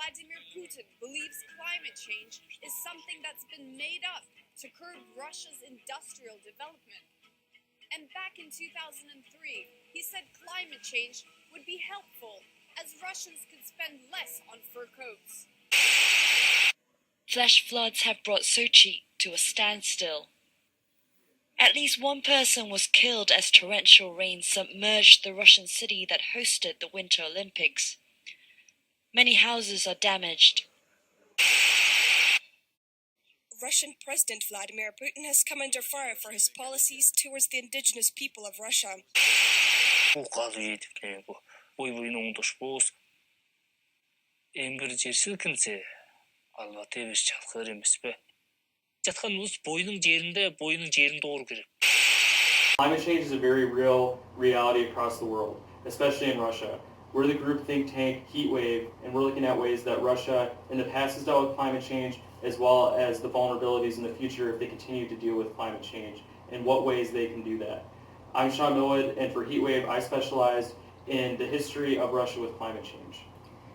Vladimir Putin believes climate change is something that's been made up to curb Russia's industrial development. And back in 2003, he said climate change would be helpful as Russians could spend less on fur coats. Flash floods have brought Sochi to a standstill. At least one person was killed as torrential rain submerged the Russian city that hosted the Winter Olympics. Many houses are damaged. Russian President Vladimir Putin has come under fire for his policies towards the indigenous people of Russia. Climate change is a very real reality across the world, especially in Russia. We're the group think tank HeatWave, and we're looking at ways that Russia in the past has dealt with climate change, as well as the vulnerabilities in the future if they continue to deal with climate change, and what ways they can do that. I'm Sean Millwood, and for HeatWave, I specialize in the history of Russia with climate change.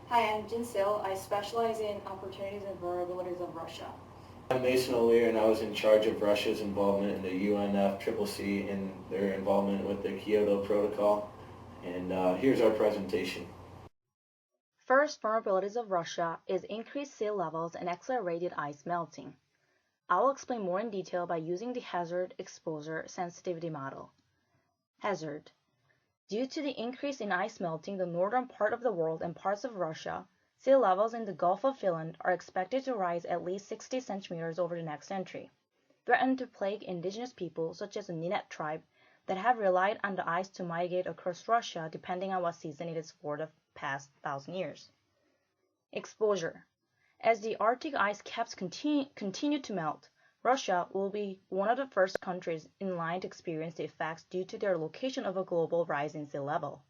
Hi, I'm Jin Sil. I specialize in opportunities and vulnerabilities of Russia. I'm Mason O'Lear, and I was in charge of Russia's involvement in the UNFCCC and their involvement with the Kyoto Protocol. And here's our presentation. First vulnerabilities of Russia is increased sea levels and accelerated ice melting. I will explain more in detail by using the hazard exposure sensitivity model. Hazard. Due to the increase in ice melting in the northern part of the world and parts of Russia, sea levels in the Gulf of Finland are expected to rise at least 60 centimeters over the next century, threatening to plague indigenous people such as the Nenets tribe that have relied on the ice to migrate across Russia depending on what season it is for the past 1,000 years. Exposure. As the Arctic ice caps continue to melt, Russia will be one of the first countries in line to experience the effects due to their location of a global rise in sea level.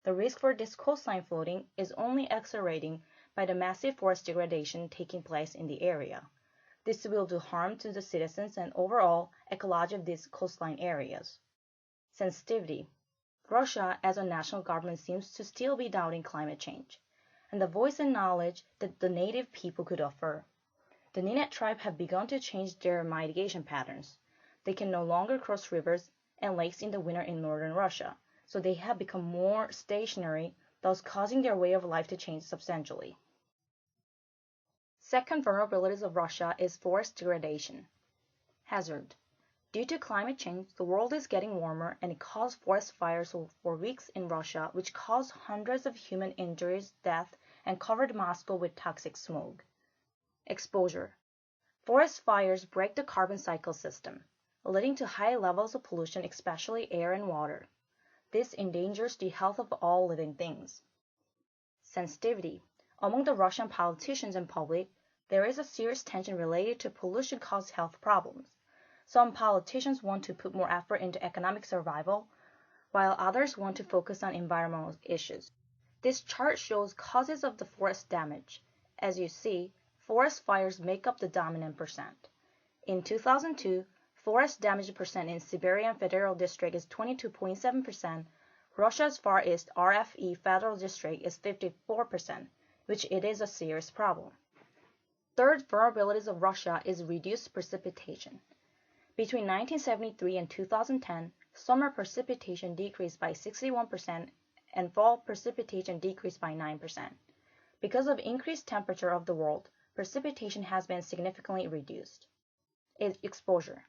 The risk for this coastline flooding is only accelerating by the massive forest degradation taking place in the area. This will do harm to the citizens and overall ecology of these coastline areas. Sensitivity. Russia as a national government seems to still be doubting climate change, and the voice and knowledge that the native people could offer. The Nenets tribe have begun to change their mitigation patterns. They can no longer cross rivers and lakes in the winter in northern Russia, so they have become more stationary, thus causing their way of life to change substantially. Second vulnerabilities of Russia is forest degradation. Hazard. Due to climate change, the world is getting warmer and it caused forest fires for weeks in Russia, which caused hundreds of human injuries, death, and covered Moscow with toxic smoke. Exposure. Forest fires break the carbon cycle system, leading to high levels of pollution, especially air and water. This endangers the health of all living things. Sensitivity. Among the Russian politicians and public, there is a serious tension related to pollution-caused health problems. Some politicians want to put more effort into economic survival, while others want to focus on environmental issues. This chart shows causes of the forest damage. As you see, forest fires make up the dominant percent. In 2002, forest damage percent in Siberian Federal District is 22.7%. Russia's Far East RFE Federal District is 54%, which it is a serious problem. Third vulnerabilities of Russia is reduced precipitation. Between 1973 and 2010, summer precipitation decreased by 61% and fall precipitation decreased by 9%. Because of increased temperature of the world, precipitation has been significantly reduced. Exposure.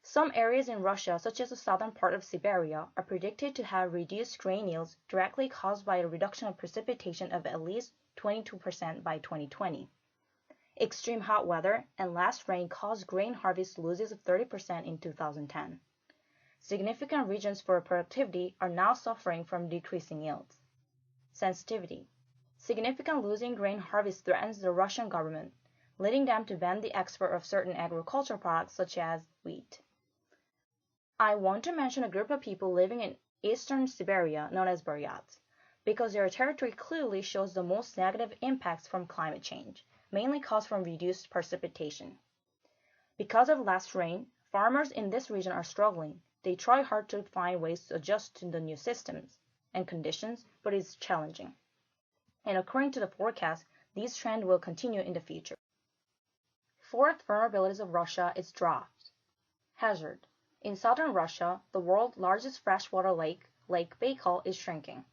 Some areas in Russia, such as the southern part of Siberia, are predicted to have reduced grain yields directly caused by a reduction of precipitation of at least 22% by 2020. Extreme hot weather and last rain caused grain harvest losses of 30% in 2010. Significant regions for productivity are now suffering from decreasing yields. Sensitivity. Significant losing grain harvest threatens the Russian government, leading them to ban the export of certain agricultural products such as wheat. I want to mention a group of people living in eastern Siberia known as Buryats, because their territory clearly shows the most negative impacts from climate change, mainly caused from reduced precipitation. Because of less rain, farmers in this region are struggling. They try hard to find ways to adjust to the new systems and conditions, but it's challenging. And according to the forecast, These trends will continue in the future. Fourth vulnerabilities of Russia is drought. Hazard. In southern Russia, the world's largest freshwater lake, Lake Baikal, is shrinking.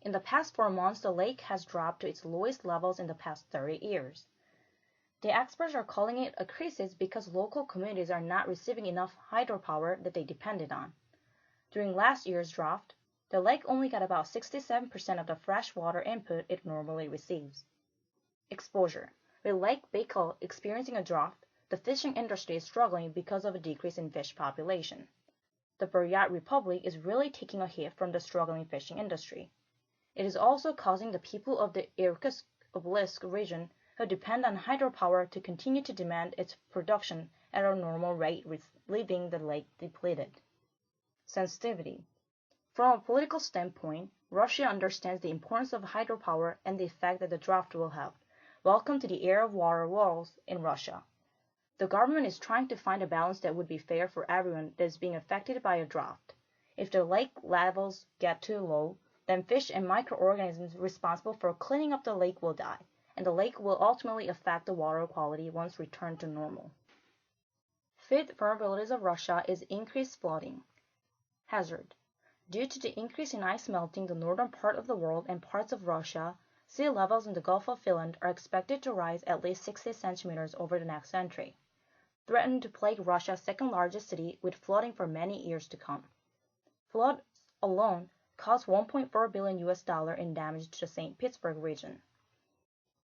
In the past 4 months, the lake has dropped to its lowest levels in the past 30 years. The experts are calling it a crisis because local communities are not receiving enough hydropower that they depended on. During last year's drought, the lake only got about 67% of the fresh water input it normally receives. Exposure. With Lake Baikal experiencing a drought, the fishing industry is struggling because of a decrease in fish population. The Buryat Republic is really taking a hit from the struggling fishing industry. It is also causing the people of the Irkutsk Oblast region who depend on hydropower to continue to demand its production at a normal rate, leaving the lake depleted. Sensitivity. From a political standpoint, Russia understands the importance of hydropower and the effect that the drought will have. Welcome to the era of water wars in Russia. The government is trying to find a balance that would be fair for everyone that is being affected by a drought. If the lake levels get too low, then fish and microorganisms responsible for cleaning up the lake will die, and the lake will ultimately affect the water quality once returned to normal. Fifth vulnerabilities of Russia is increased flooding. Hazard. Due to the increase in ice melting in the northern part of the world and parts of Russia, sea levels in the Gulf of Finland are expected to rise at least 60 centimeters over the next century, threatening to plague Russia's second largest city with flooding for many years to come. Floods alone caused $1.4 billion in damage to the St. Petersburg region.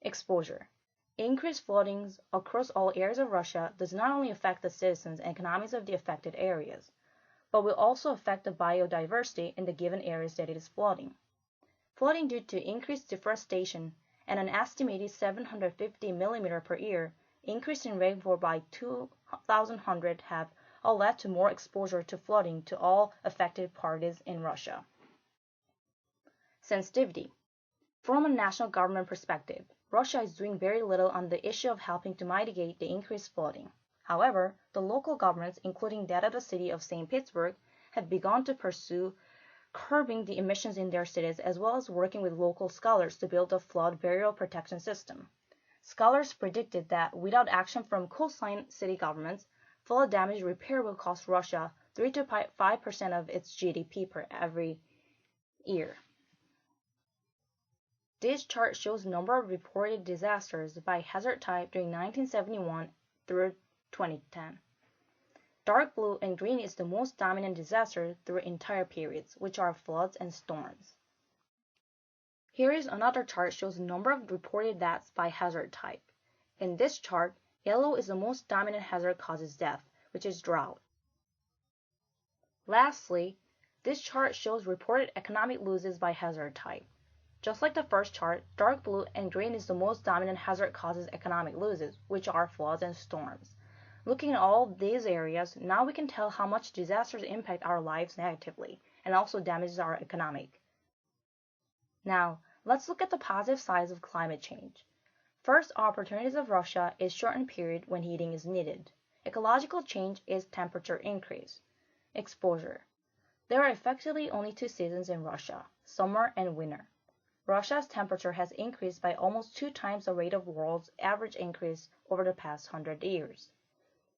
Exposure. Increased floodings across all areas of Russia does not only affect the citizens and economies of the affected areas, but will also affect the biodiversity in the given areas that it is flooding. Flooding due to increased deforestation and an estimated 750 mm per year increase in rainfall by 2,100 have all led to more exposure to flooding to all affected parties in Russia. Sensitivity. From a national government perspective, Russia is doing very little on the issue of helping to mitigate the increased flooding. However, the local governments, including that of the city of St. Petersburg, have begun to pursue curbing the emissions in their cities as well as working with local scholars to build a flood burial protection system. Scholars predicted that without action from coastline city governments, flood damage repair will cost Russia 3 to 5% of its GDP per every year. This chart shows the number of reported disasters by hazard type during 1971 through 2010. Dark blue and green is the most dominant disaster through entire periods, which are floods and storms. Here is another chart shows the number of reported deaths by hazard type. In this chart, yellow is the most dominant hazard causes death, which is drought. Lastly, this chart shows reported economic losses by hazard type. Just like the first chart, dark blue and green is the most dominant hazard causes economic losses, which are floods and storms. Looking at all these areas, now we can tell how much disasters impact our lives negatively and also damages our economic. Now, let's look at the positive sides of climate change. First, opportunities of Russia is shortened period when heating is needed. Ecological change is temperature increase. Exposure. There are effectively only 2 seasons in Russia, summer and winter. Russia's temperature has increased by almost 2 times the rate of the world's average increase over the past 100 years.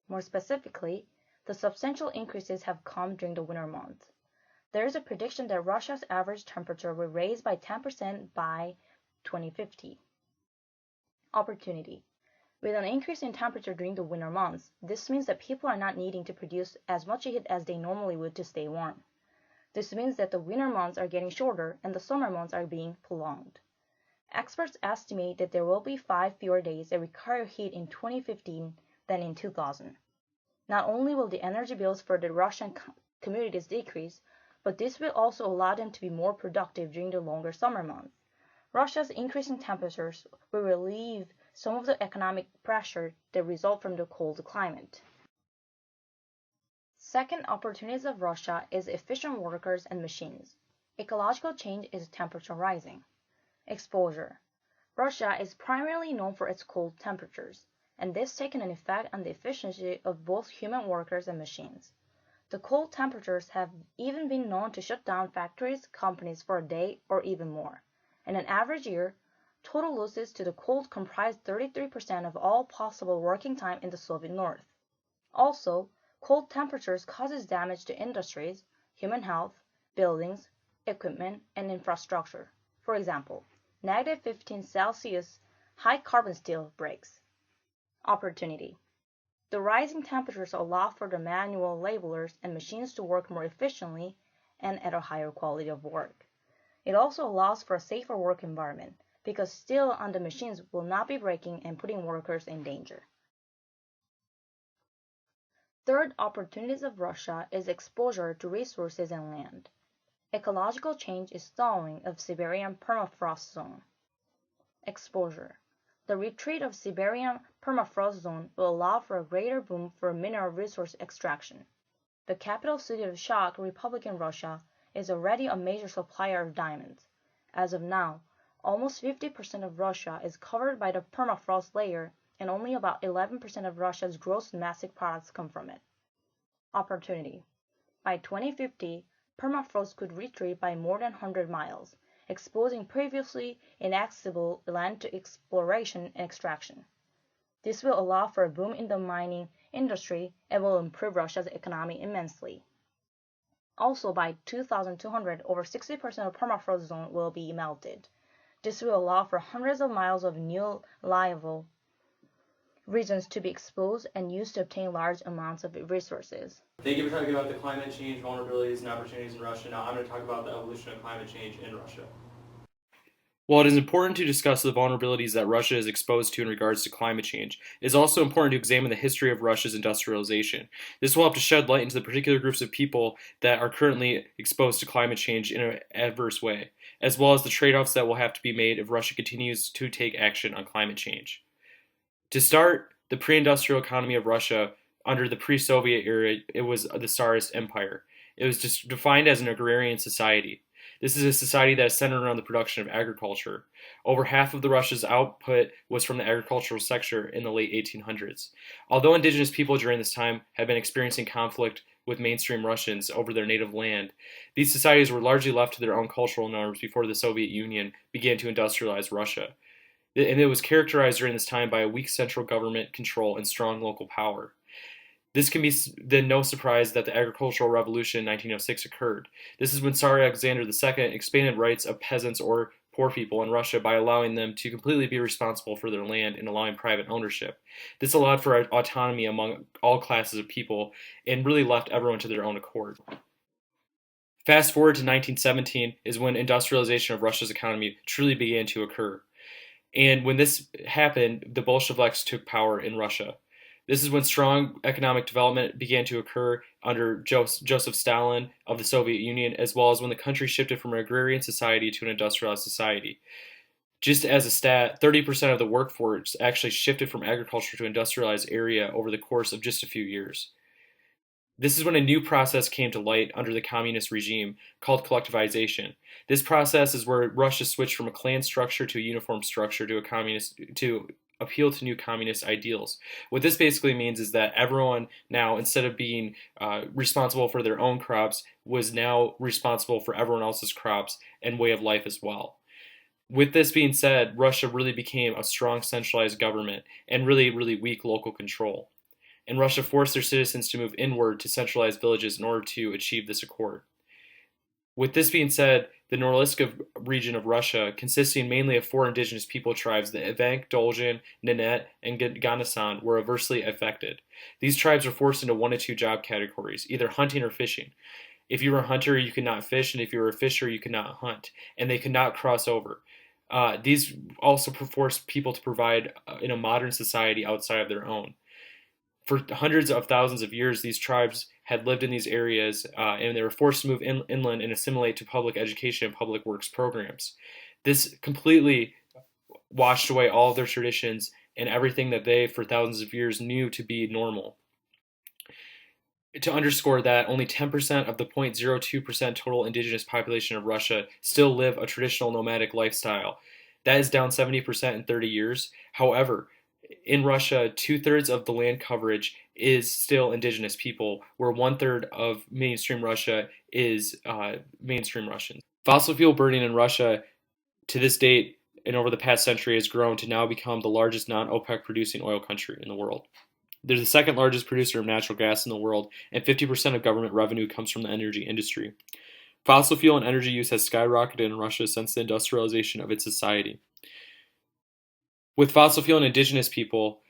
More specifically, the substantial increases have come during the winter months. There is a prediction that Russia's average temperature will rise by 10% by 2050. Opportunity. With an increase in temperature during the winter months, this means that people are not needing to produce as much heat as they normally would to stay warm. This means that the winter months are getting shorter and the summer months are being prolonged. Experts estimate that there will be 5 fewer days that require heat in 2015 than in 2000. Not only will the energy bills for the Russian communities decrease, but this will also allow them to be more productive during the longer summer months. Russia's increasing temperatures will relieve some of the economic pressure that result from the cold climate. Second, opportunities of Russia is efficient workers and machines. Ecological change is temperature rising. Exposure. Russia is primarily known for its cold temperatures, and this taken an effect on the efficiency of both human workers and machines. The cold temperatures have even been known to shut down factories, companies for a day or even more. In an average year, Total losses to the cold comprised 33% of all possible working time in the Soviet North. Also, cold temperatures causes damage to industries, human health, buildings, equipment, and infrastructure. For example, -15°C high carbon steel breaks. Opportunity. The rising temperatures allow for the manual laborers and machines to work more efficiently and at a higher quality of work. It also allows for a safer work environment because steel on the machines will not be breaking and putting workers in danger. Third opportunities of Russia is exposure to resources and land. Ecological change is thawing of Siberian permafrost zone. Exposure. The retreat of Siberian permafrost zone will allow for a greater boom for mineral resource extraction. The capital city of Shah Republic in Russia is already a major supplier of diamonds. As of now, almost 50% of Russia is covered by the permafrost layer, and only about 11% of Russia's gross domestic products come from it. Opportunity. By 2050, permafrost could retreat by more than 100 miles, exposing previously inaccessible land to exploration and extraction. This will allow for a boom in the mining industry and will improve Russia's economy immensely. Also, by 2200, over 60% of permafrost zone will be melted. This will allow for hundreds of miles of new liable regions to be exposed and used to obtain large amounts of resources. Thank you for talking about the climate change vulnerabilities and opportunities in Russia. Now I'm going to talk about the evolution of climate change in Russia. While it is important to discuss the vulnerabilities that Russia is exposed to in regards to climate change, it is also important to examine the history of Russia's industrialization. This will help to shed light into the particular groups of people that are currently exposed to climate change in an adverse way, as well as the trade-offs that will have to be made if Russia continues to take action on climate change. To start, the pre-industrial economy of Russia under the pre-Soviet era, it was the Tsarist Empire. It was just defined as an agrarian society. This is a society that is centered around the production of agriculture. Over half of Russia's output was from the agricultural sector in the late 1800s. Although indigenous people during this time had been experiencing conflict with mainstream Russians over their native land, these societies were largely left to their own cultural norms before the Soviet Union began to industrialize Russia. And it was characterized during this time by a weak central government control and strong local power. This can be then no surprise that the agricultural revolution in 1906 occurred. This is when Tsar Alexander II expanded rights of peasants or poor people in Russia by allowing them to completely be responsible for their land and allowing private ownership. This allowed for autonomy among all classes of people and really left everyone to their own accord. Fast forward to 1917 is when industrialization of Russia's economy truly began to occur. And when this happened, the Bolsheviks took power in Russia. This is when strong economic development began to occur under Joseph Stalin of the Soviet Union, as well as when the country shifted from an agrarian society to an industrialized society. Just as a stat, 30% of the workforce actually shifted from agriculture to industrialized area over the course of just a few years. This is when a new process came to light under the communist regime called collectivization. This process is where Russia switched from a clan structure to a uniform structure to appeal to new communist ideals. What this basically means is that everyone now, instead of being responsible for their own crops, was now responsible for everyone else's crops and way of life as well. With this being said, Russia really became a strong centralized government and really, really weak local control. And Russia forced their citizens to move inward to centralized villages in order to achieve this accord. With this being said, the Norilsk region of Russia, consisting mainly of four indigenous people tribes, the Evenk, Dolzhin, Nenets, and Ganasan, were adversely affected. These tribes were forced into one of two job categories, either hunting or fishing. If you were a hunter, you could not fish, and if you were a fisher, you could not hunt, and they could not cross over. These also forced people to provide in a modern society outside of their own. For hundreds of thousands of years, these tribes had lived in these areas and they were forced to move inland and assimilate to public education and public works programs. This completely washed away all of their traditions and everything that they, for thousands of years, knew to be normal. To underscore that, only 10% of the 0.02% total indigenous population of Russia still live a traditional nomadic lifestyle. That is down 70% in 30 years. However, in Russia, 2/3 of the land coverage is still indigenous people, where 1/3 of mainstream Russia is mainstream Russians. Fossil fuel burning in Russia to this date and over the past century has grown to now become the largest non-OPEC producing oil country in the world. They're the second largest producer of natural gas in the world, and 50% of government revenue comes from the energy industry. Fossil fuel and energy use has skyrocketed in Russia since the industrialization of its society. With fossil fuel and indigenous people,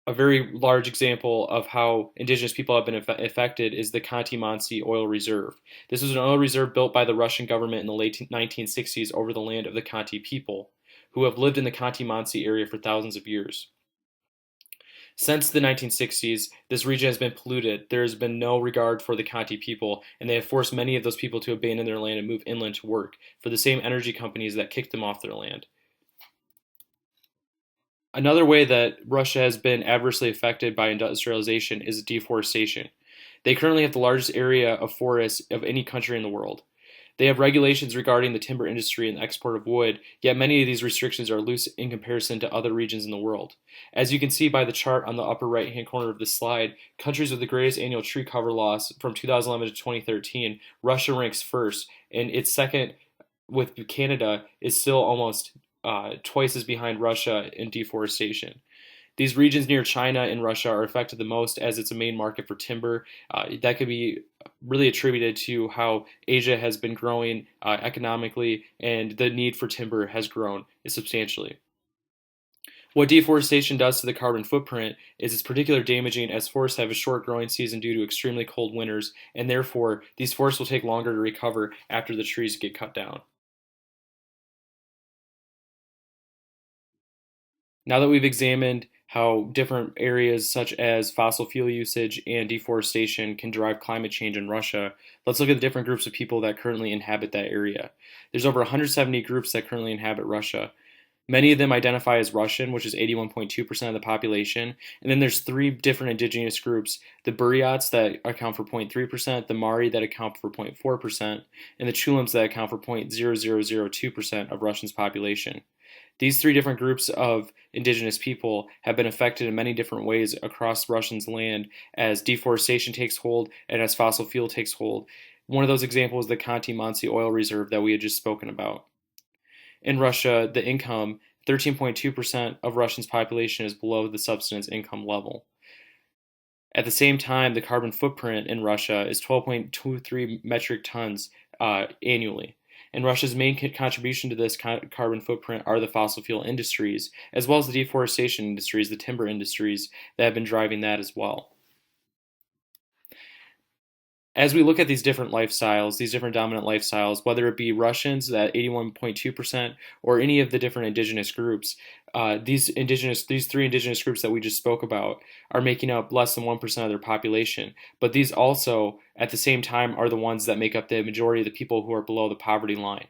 a very large example of how indigenous people have been affected is the Khanty-Mansi oil reserve. This was an oil reserve built by the Russian government in the late 1960s over the land of the Khanty people, who have lived in the Khanty-Mansi area for thousands of years. Since the 1960s, this region has been polluted. There has been no regard for the Khanty people, and they have forced many of those people to abandon their land and move inland to work for the same energy companies that kicked them off their land. Another way that Russia has been adversely affected by industrialization is deforestation. They currently have the largest area of forests of any country in the world. They have regulations regarding the timber industry and the export of wood, yet many of these restrictions are loose in comparison to other regions in the world. As you can see by the chart on the upper right-hand corner of this slide, countries with the greatest annual tree cover loss from 2011 to 2013, Russia ranks first, and its second with Canada is still almost twice as behind Russia in deforestation. These regions near China and Russia are affected the most as it's a main market for timber. That could be really attributed to how Asia has been growing economically, and the need for timber has grown substantially. What deforestation does to the carbon footprint is it's particularly damaging as forests have a short growing season due to extremely cold winters, and therefore these forests will take longer to recover after the trees get cut down. Now that we've examined how different areas such as fossil fuel usage and deforestation can drive climate change in Russia, let's look at the different groups of people that currently inhabit that area. There's over 170 groups that currently inhabit Russia. Many of them identify as Russian, which is 81.2% of the population. And then there's three different indigenous groups: the Buryats that account for 0.3%, the Mari that account for 0.4%, and the Chulams that account for 0.0002% of Russia's population. These three different groups of indigenous people have been affected in many different ways across Russia's land as deforestation takes hold and as fossil fuel takes hold. One of those examples is the Khanty-Mansi oil reserve that we had just spoken about. In Russia, the income, 13.2% of Russia's population is below the subsistence income level. At the same time, the carbon footprint in Russia is 12.23 metric tons annually. And Russia's main contribution to this carbon footprint are the fossil fuel industries, as well as the deforestation industries, the timber industries that have been driving that as well. As we look at these different lifestyles, these different dominant lifestyles, whether it be Russians at 81.2% or any of the different indigenous groups, these three indigenous groups that we just spoke about are making up less than 1% of their population. But these also, at the same time, are the ones that make up the majority of the people who are below the poverty line.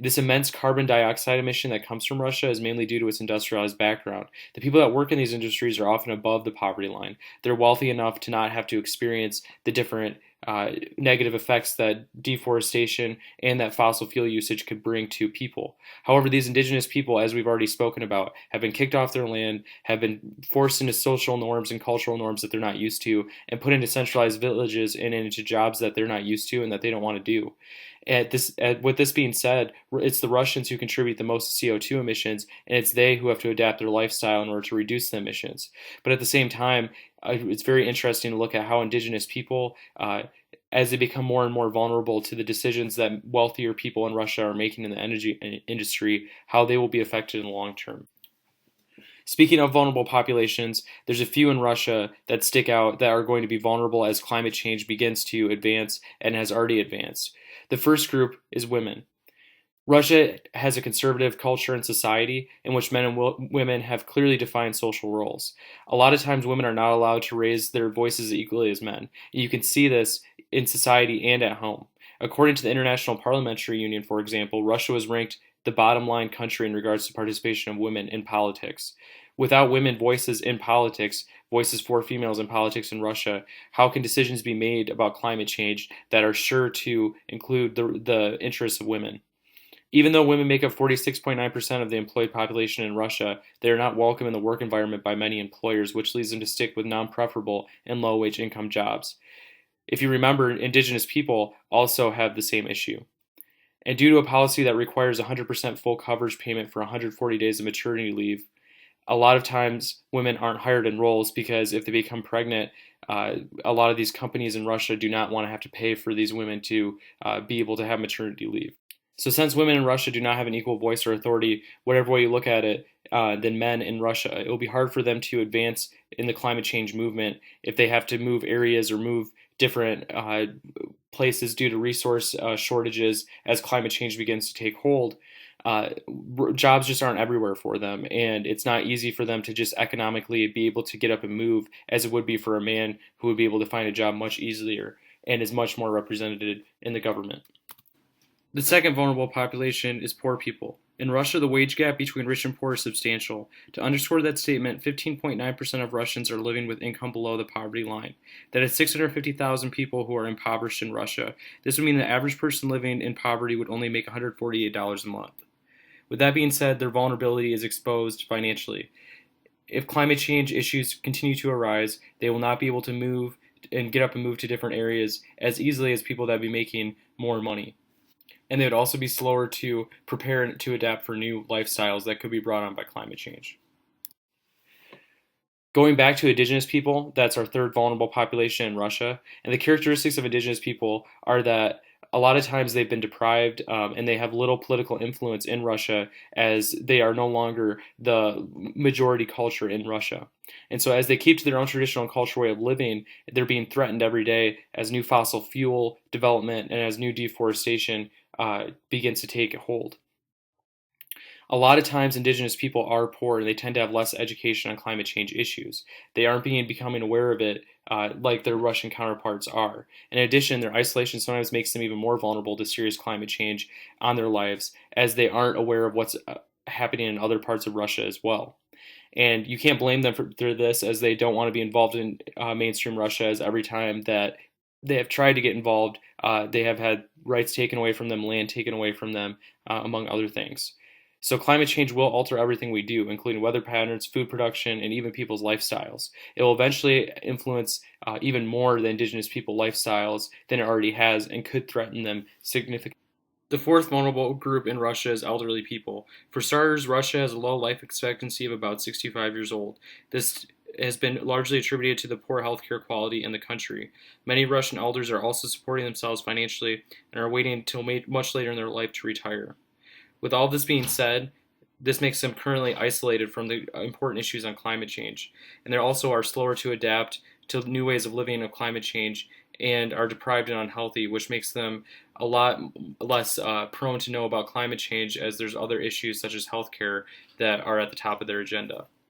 This immense carbon dioxide emission that comes from Russia is mainly due to its industrialized background. The people that work in these industries are often above the poverty line. They're wealthy enough to not have to experience the different negative effects that deforestation and that fossil fuel usage could bring to people. However, these indigenous people, as we've already spoken about, have been kicked off their land, have been forced into social norms and cultural norms that they're not used to, and put into centralized villages and into jobs that they're not used to and that they don't want to do. With this being said, it's the Russians who contribute the most to CO2 emissions, and it's they who have to adapt their lifestyle in order to reduce the emissions. But at the same time, it's very interesting to look at how indigenous people, as they become more and more vulnerable to the decisions that wealthier people in Russia are making in the energy industry, how they will be affected in the long term. Speaking of vulnerable populations, there's a few in Russia that stick out that are going to be vulnerable as climate change begins to advance and has already advanced. The first group is women. Russia has a conservative culture and society in which men and women have clearly defined social roles. A lot of times women are not allowed to raise their voices equally as men. You can see this in society and at home. According to the International Parliamentary Union, for example, Russia was ranked the bottom line country in regards to participation of women in politics. Without women voices in politics, voices for females in politics in Russia, how can decisions be made about climate change that are sure to include the interests of women? Even though women make up 46.9% of the employed population in Russia, they are not welcome in the work environment by many employers, which leads them to stick with non-preferable and low-wage income jobs. If you remember, indigenous people also have the same issue. And due to a policy that requires 100% full coverage payment for 140 days of maternity leave, a lot of times women aren't hired in roles because if they become pregnant, a lot of these companies in Russia do not want to have to pay for these women to be able to have maternity leave. So since women in Russia do not have an equal voice or authority, whatever way you look at it, than men in Russia, it will be hard for them to advance in the climate change movement if they have to move areas or move different places due to resource shortages as climate change begins to take hold. Jobs just aren't everywhere for them, and it's not easy for them to just economically be able to get up and move as it would be for a man who would be able to find a job much easier and is much more represented in the government. The second vulnerable population is poor people. In Russia, the wage gap between rich and poor is substantial. To underscore that statement, 15.9% of Russians are living with income below the poverty line. That is 650,000 people who are impoverished in Russia. This would mean the average person living in poverty would only make $148 a month. With that being said, their vulnerability is exposed financially. If climate change issues continue to arise, they will not be able to move and get up and move to different areas as easily as people that would be making more money. And they would also be slower to prepare and to adapt for new lifestyles that could be brought on by climate change. Going back to indigenous people, that's our third vulnerable population in Russia. And the characteristics of indigenous people are that a lot of times they've been deprived and they have little political influence in Russia as they are no longer the majority culture in Russia. And so as they keep to their own traditional and cultural way of living, they're being threatened every day as new fossil fuel development and as new deforestation begins to take hold. A lot of times indigenous people are poor and they tend to have less education on climate change issues. They aren't becoming aware of it like their Russian counterparts are. In addition, their isolation sometimes makes them even more vulnerable to serious climate change on their lives as they aren't aware of what's happening in other parts of Russia as well. And you can't blame them for this as they don't want to be involved in mainstream Russia, as every time that they have tried to get involved, they have had rights taken away from them, land taken away from them, among other things. So climate change will alter everything we do, including weather patterns, food production, and even people's lifestyles. It will eventually influence even more the indigenous people lifestyles than it already has and could threaten them significantly. The fourth vulnerable group in Russia is elderly people. For starters, Russia has a low life expectancy of about 65 years old. This has been largely attributed to the poor healthcare quality in the country. Many Russian elders are also supporting themselves financially and are waiting until much later in their life to retire. With all this being said, this makes them currently isolated from the important issues on climate change. And they also are slower to adapt to new ways of living of climate change and are deprived and unhealthy, which makes them a lot less prone to know about climate change as there's other issues such as healthcare that are at the top of their agenda.